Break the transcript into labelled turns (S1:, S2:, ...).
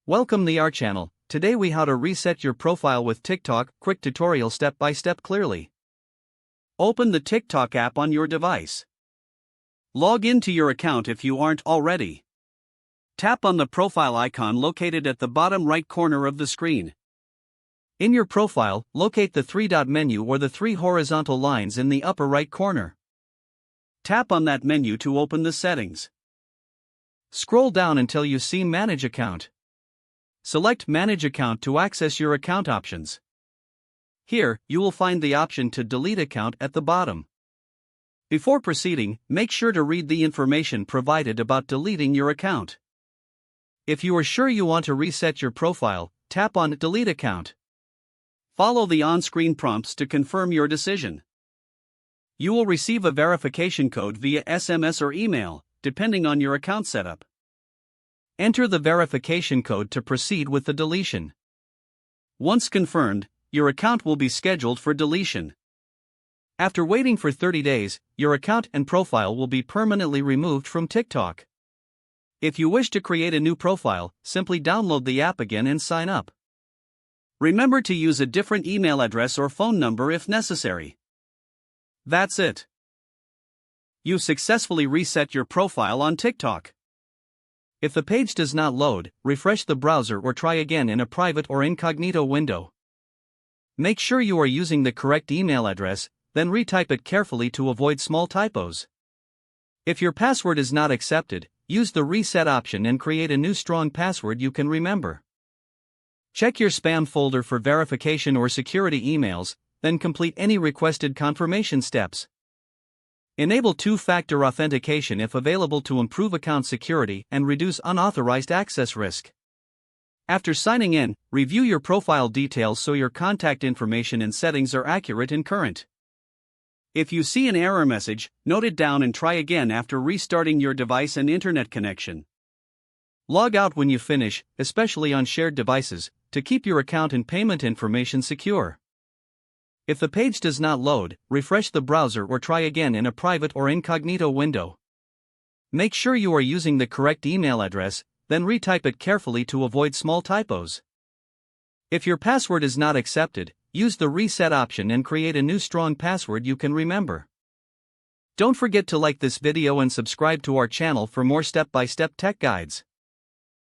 S1: Welcome to our channel. Today we how to reset your profile with TikTok, quick tutorial step by step clearly. Open the TikTok app on your device. Log into your account if you aren't already. Tap on the profile icon located at the bottom right corner of the screen. In your profile, locate the three-dot menu or the three horizontal lines in the upper right corner. Tap on that menu to open the settings. Scroll down until you see Manage Account. Select Manage Account to access your account options. Here, you will find the option to delete account at the bottom. Before proceeding, make sure to read the information provided about deleting your account. If you are sure you want to reset your profile, tap on Delete Account. Follow the on-screen prompts to confirm your decision. You will receive a verification code via SMS or email, depending on your account setup. Enter the verification code to proceed with the deletion. Once confirmed, your account will be scheduled for deletion. After waiting for 30 days, your account and profile will be permanently removed from TikTok. If you wish to create a new profile, simply download the app again and sign up. Remember to use a different email address or phone number if necessary. That's it. You successfully reset your profile on TikTok. If the page does not load, refresh the browser or try again in a private or incognito window. Make sure you are using the correct email address, then retype it carefully to avoid small typos. If your password is not accepted, use the reset option and create a new strong password you can remember. Check your spam folder for verification or security emails, then complete any requested confirmation steps. Enable two-factor authentication if available to improve account security and reduce unauthorized access risk. After signing in, review your profile details so your contact information and settings are accurate and current. If you see an error message, note it down and try again after restarting your device and internet connection. Log out when you finish, especially on shared devices, to keep your account and payment information secure. If the page does not load, refresh the browser or try again in a private or incognito window. Make sure you are using the correct email address, then retype it carefully to avoid small typos. If your password is not accepted, use the reset option and create a new strong password you can remember. Don't forget to like this video and subscribe to our channel for more step-by-step tech guides.